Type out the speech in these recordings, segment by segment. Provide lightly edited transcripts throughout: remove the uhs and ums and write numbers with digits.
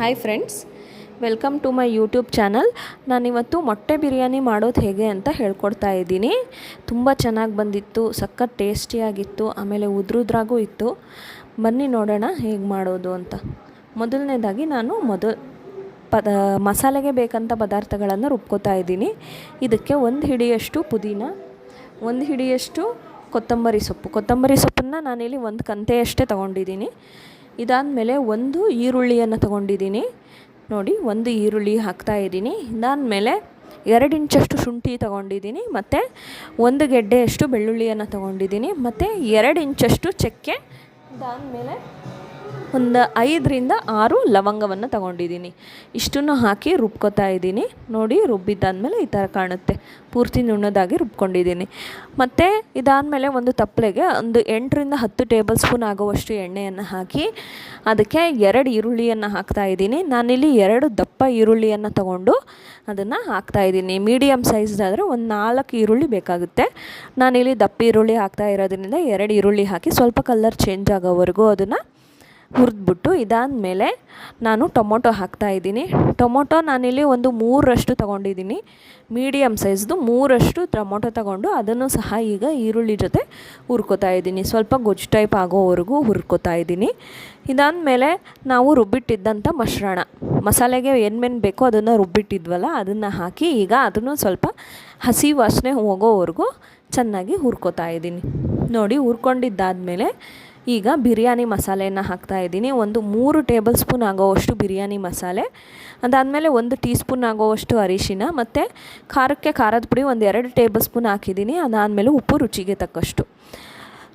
Hi friends, welcome to my YouTube channel. ನಾನಿವತ್ತು ಮೊಟ್ಟೆ ಬಿರಿಯಾನಿ ಮಾಡೋದು ಹೇಗೆ ಅಂತ ಹೇಳ್ಕೊಡ್ತಾ ಇದ್ದೀನಿ. ತುಂಬ ಚೆನ್ನಾಗಿ ಬಂದಿತ್ತು, ಸಖತ್ ಟೇಸ್ಟಿಯಾಗಿತ್ತು, ಆಮೇಲೆ ಉದ್ರುದ್ರಾಗೂ ಇತ್ತು. ಬನ್ನಿ ನೋಡೋಣ ಹೇಗೆ ಮಾಡೋದು ಅಂತ. ಮೊದಲನೇದಾಗಿ ನಾನು ಮಸಾಲೆಗೆ ಬೇಕಂತ ಪದಾರ್ಥಗಳನ್ನು ರುಬ್ಕೋತಾ ಇದ್ದೀನಿ. ಇದಕ್ಕೆ 1 ಹಿಡಿಯಷ್ಟು ಪುದೀನ, 1 ಹಿಡಿಯಷ್ಟು ಕೊತ್ತಂಬರಿ ಸೊಪ್ಪನ್ನು ನಾನಿಲ್ಲಿ 1 ಕಂತೆಯಷ್ಟೇ ತೊಗೊಂಡಿದ್ದೀನಿ. ಇದಾದಮೇಲೆ 1 ಈರುಳ್ಳಿಯನ್ನು ತೊಗೊಂಡಿದ್ದೀನಿ. ನೋಡಿ, 1 ಈರುಳ್ಳಿ ಹಾಕ್ತಾಯಿದ್ದೀನಿ. ಇದಾದಮೇಲೆ 2 ಇಂಚಷ್ಟು ಶುಂಠಿ ತೊಗೊಂಡಿದ್ದೀನಿ, ಮತ್ತು 1 ಗೆಡ್ಡೆಯಷ್ಟು ಬೆಳ್ಳುಳ್ಳಿಯನ್ನು ತೊಗೊಂಡಿದ್ದೀನಿ, ಮತ್ತು 2 ಇಂಚಷ್ಟು ಚಕ್ಕೆ. ಇದಾದಮೇಲೆ ಒಂದು 5 ರಿಂದ 6 ಲವಂಗವನ್ನು ತೊಗೊಂಡಿದ್ದೀನಿ. ಇಷ್ಟನ್ನು ಹಾಕಿ ರುಬ್ಕೋತಾ ಇದ್ದೀನಿ. ನೋಡಿ, ರುಬ್ಬಿದ್ದಾದಮೇಲೆ ಈ ಥರ ಕಾಣುತ್ತೆ. ಪೂರ್ತಿ ನುಣ್ಣದಾಗಿ ರುಬ್ಕೊಂಡಿದ್ದೀನಿ. ಮತ್ತು ಇದಾದಮೇಲೆ ಒಂದು ತಪ್ಪಲೆಗೆ ಒಂದು 8 ರಿಂದ 10 ಟೇಬಲ್ ಸ್ಪೂನ್ ಆಗುವಷ್ಟು ಎಣ್ಣೆಯನ್ನು ಹಾಕಿ ಅದಕ್ಕೆ 2 ಈರುಳ್ಳಿಯನ್ನು ಹಾಕ್ತಾಯಿದ್ದೀನಿ. ನಾನಿಲ್ಲಿ 2 ದಪ್ಪ ಈರುಳ್ಳಿಯನ್ನು ತೊಗೊಂಡು ಅದನ್ನು ಹಾಕ್ತಾಯಿದ್ದೀನಿ. ಮೀಡಿಯಮ್ ಸೈಜ್ದಾದರೆ ಒಂದು 4 ಈರುಳ್ಳಿ ಬೇಕಾಗುತ್ತೆ. ನಾನಿಲ್ಲಿ ದಪ್ಪ ಈರುಳ್ಳಿ ಹಾಕ್ತಾ ಇರೋದ್ರಿಂದ 2 ಈರುಳ್ಳಿ ಹಾಕಿ ಸ್ವಲ್ಪ ಕಲರ್ ಚೇಂಜ್ ಆಗೋವರೆಗೂ ಅದನ್ನು ಹುರಿದ್ಬಿಟ್ಟು, ಇದಾದಮೇಲೆ ನಾನು ಟೊಮೊಟೊ ಹಾಕ್ತಾಯಿದ್ದೀನಿ. ಟೊಮೊಟೊ ನಾನಿಲ್ಲಿ ಒಂದು 3ರಷ್ಟು ತೊಗೊಂಡಿದ್ದೀನಿ. ಮೀಡಿಯಮ್ ಸೈಜ್ದು 3ರಷ್ಟು ಟೊಮೊಟೊ ತೊಗೊಂಡು ಅದನ್ನು ಸಹ ಈಗ ಈರುಳ್ಳಿ ಜೊತೆ ಹುರ್ಕೋತಾ ಇದ್ದೀನಿ. ಸ್ವಲ್ಪ ಗೊಜ್ಜು ಟೈಪ್ ಆಗೋವರೆಗೂ ಹುರ್ಕೋತಾ ಇದ್ದೀನಿ. ಇದಾದಮೇಲೆ ನಾವು ರುಬ್ಬಿಟ್ಟಿದ್ದಂಥ ಮಸಾಲೆಗೆ ಏನೇನು ಬೇಕೋ ಅದನ್ನು ರುಬ್ಬಿಟ್ಟಿದ್ವಲ್ಲ ಅದನ್ನು ಹಾಕಿ ಈಗ ಅದನ್ನು ಸ್ವಲ್ಪ ಹಸಿ ವಾಸನೆ ಹೋಗೋವರೆಗೂ ಚೆನ್ನಾಗಿ ಹುರ್ಕೋತಾ ಇದ್ದೀನಿ. ನೋಡಿ, ಹುರ್ಕೊಂಡಿದ್ದಾದಮೇಲೆ ಈಗ ಬಿರಿಯಾನಿ ಮಸಾಲೆಯನ್ನು ಹಾಕ್ತಾಯಿದ್ದೀನಿ. ಒಂದು 3 ಟೇಬಲ್ ಸ್ಪೂನ್ ಆಗೋವಷ್ಟು ಬಿರಿಯಾನಿ ಮಸಾಲೆ, ಅದಾದಮೇಲೆ 1 ಟೀ ಸ್ಪೂನ್ ಆಗೋವಷ್ಟು ಅರಿಶಿನ, ಮತ್ತು ಖಾರಕ್ಕೆ ಖಾರದ ಪುಡಿ ಒಂದು 2 ಟೇಬಲ್ ಸ್ಪೂನ್ ಹಾಕಿದ್ದೀನಿ. ಅದಾದಮೇಲೆ ಉಪ್ಪು ರುಚಿಗೆ ತಕ್ಕಷ್ಟು,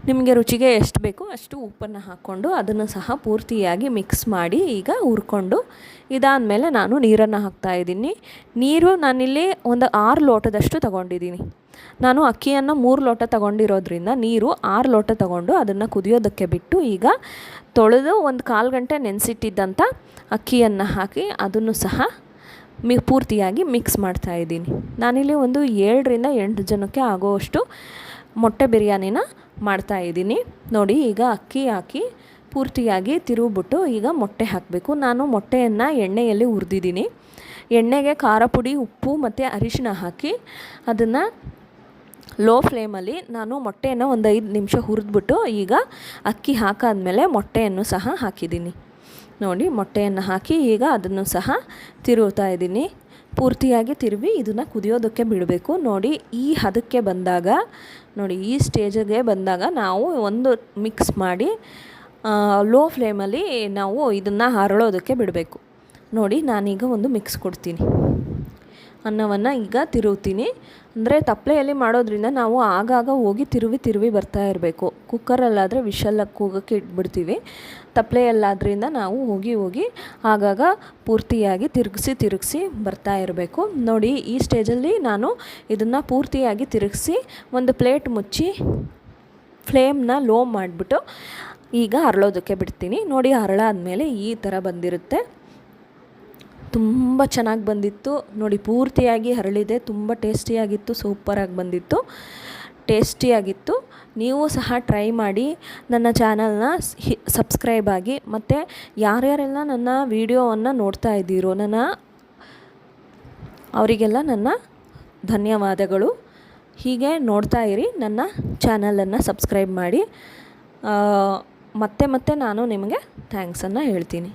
ನಿಮಗೆ ರುಚಿಗೆ ಎಷ್ಟು ಬೇಕೋ ಅಷ್ಟು ಉಪ್ಪನ್ನು ಹಾಕ್ಕೊಂಡು ಅದನ್ನು ಸಹ ಪೂರ್ತಿಯಾಗಿ ಮಿಕ್ಸ್ ಮಾಡಿ ಈಗ ಹುರ್ಕೊಂಡು, ಇದಾದಮೇಲೆ ನಾನು ನೀರನ್ನು ಹಾಕ್ತಾಯಿದ್ದೀನಿ. ನೀರು ನಾನಿಲ್ಲಿ ಒಂದು 6 ಲೋಟದಷ್ಟು ತೊಗೊಂಡಿದ್ದೀನಿ. ನಾನು ಅಕ್ಕಿಯನ್ನು 3 ಲೋಟ ತೊಗೊಂಡಿರೋದ್ರಿಂದ ನೀರು 6 ಲೋಟ ತೊಗೊಂಡು ಅದನ್ನು ಕುದಿಯೋದಕ್ಕೆ ಬಿಟ್ಟು ಈಗ ತೊಳೆದು ಒಂದು 1/4 ಗಂಟೆ ನೆನೆಸಿಟ್ಟಿದ್ದಂಥ ಅಕ್ಕಿಯನ್ನು ಹಾಕಿ ಅದನ್ನು ಸಹ ಪೂರ್ತಿಯಾಗಿ ಮಿಕ್ಸ್ ಮಾಡ್ತಾಯಿದ್ದೀನಿ. ನಾನಿಲ್ಲಿ ಒಂದು 7 ರಿಂದ 8 ಜನಕ್ಕೆ ಆಗೋವಷ್ಟು ಮೊಟ್ಟೆ ಬಿರಿಯಾನಿನ ಮಾಡ್ತಾಯಿದ್ದೀನಿ. ನೋಡಿ, ಈಗ ಅಕ್ಕಿ ಹಾಕಿ ಪೂರ್ತಿಯಾಗಿ ತಿರುಗಿಬಿಟ್ಟು ಈಗ ಮೊಟ್ಟೆ ಹಾಕಬೇಕು. ನಾನು ಮೊಟ್ಟೆಯನ್ನು ಎಣ್ಣೆಯಲ್ಲಿ ಹುರಿದಿದ್ದೀನಿ. ಎಣ್ಣೆಗೆ ಖಾರ ಪುಡಿ, ಉಪ್ಪು ಮತ್ತು ಅರಿಶಿನ ಹಾಕಿ ಅದನ್ನು ಲೋ ಫ್ಲೇಮಲ್ಲಿ ನಾನು ಮೊಟ್ಟೆಯನ್ನು ಒಂದು 5 ನಿಮಿಷ ಹುರಿದ್ಬಿಟ್ಟು ಈಗ ಅಕ್ಕಿ ಹಾಕಾದ್ಮೇಲೆ ಮೊಟ್ಟೆಯನ್ನು ಸಹ ಹಾಕಿದ್ದೀನಿ. ನೋಡಿ, ಮೊಟ್ಟೆಯನ್ನು ಹಾಕಿ ಈಗ ಅದನ್ನು ಸಹ ತಿರುಗ್ತಾ ಇದ್ದೀನಿ. ಪೂರ್ತಿಯಾಗಿ ತಿರುವಿ ಇದನ್ನು ಕುದಿಯೋದಕ್ಕೆ ಬಿಡಬೇಕು. ನೋಡಿ, ಈ ಹದಕ್ಕೆ ಬಂದಾಗ, ನೋಡಿ ಈ ಸ್ಟೇಜಿಗೆ ಬಂದಾಗ ನಾವು ಒಂದು ಮಿಕ್ಸ್ ಮಾಡಿ ಲೋ ಫ್ಲೇಮಲ್ಲಿ ನಾವು ಇದನ್ನು ಹರಳೋದಕ್ಕೆ ಬಿಡಬೇಕು. ನೋಡಿ, ನಾನೀಗ ಒಂದು ಮಿಕ್ಸ್ ಕೊಡ್ತೀನಿ. ಅನ್ನವನ್ನು ಈಗ ತಿರುಗ್ತೀನಿ. ಅಂದರೆ ತಪ್ಪಲೆಯಲ್ಲಿ ಮಾಡೋದ್ರಿಂದ ನಾವು ಆಗಾಗ ಹೋಗಿ ತಿರುವಿ ಬರ್ತಾ ಇರಬೇಕು. ಕುಕ್ಕರಲ್ಲಾದರೆ ವಿಷಲ್ ಕೂಗೋಕ್ಕೆ ಇಟ್ಬಿಡ್ತೀವಿ. ತಪ್ಪಲೆಯಲ್ಲಾದ್ರಿಂದ ನಾವು ಹೋಗಿ ಆಗಾಗ ಪೂರ್ತಿಯಾಗಿ ತಿರುಗಿಸಿ ಬರ್ತಾ ಇರಬೇಕು. ನೋಡಿ, ಈ ಸ್ಟೇಜಲ್ಲಿ ನಾನು ಇದನ್ನು ಪೂರ್ತಿಯಾಗಿ ತಿರುಗಿಸಿ ಒಂದು ಪ್ಲೇಟ್ ಮುಚ್ಚಿ ಫ್ಲೇಮ್ನ ಲೋ ಮಾಡಿಬಿಟ್ಟು ಈಗ ಹರಳೋದಕ್ಕೆ ಬಿಡ್ತೀನಿ. ನೋಡಿ, ಹರಳಾದ್ಮೇಲೆ ಈ ಥರ ಬಂದಿರುತ್ತೆ. ತುಂಬ ಚೆನ್ನಾಗಿ ಬಂದಿತ್ತು. ನೋಡಿ, ಪೂರ್ತಿಯಾಗಿ ಹರಳಿದೆ. ತುಂಬ ಟೇಸ್ಟಿಯಾಗಿತ್ತು, ಸೂಪರಾಗಿ ಬಂದಿತ್ತು, ಟೇಸ್ಟಿಯಾಗಿತ್ತು. ನೀವು ಸಹ ಟ್ರೈ ಮಾಡಿ. ನನ್ನ ಚಾನಲ್ನ ಸಬ್ಸ್ಕ್ರೈಬ್ ಆಗಿ, ಮತ್ತು ಯಾರ್ಯಾರೆಲ್ಲ ನನ್ನ ವಿಡಿಯೋವನ್ನು ನೋಡ್ತಾ ಇದ್ದೀರೋ ಅವರಿಗೆಲ್ಲ ನನ್ನ ಧನ್ಯವಾದಗಳು. ಹೀಗೆ ನೋಡ್ತಾ ಇರಿ, ನನ್ನ ಚಾನಲನ್ನು ಸಬ್ಸ್ಕ್ರೈಬ್ ಮಾಡಿ. ಮತ್ತೆ ನಾನು ನಿಮಗೆ ಥ್ಯಾಂಕ್ಸನ್ನು ಹೇಳ್ತೀನಿ.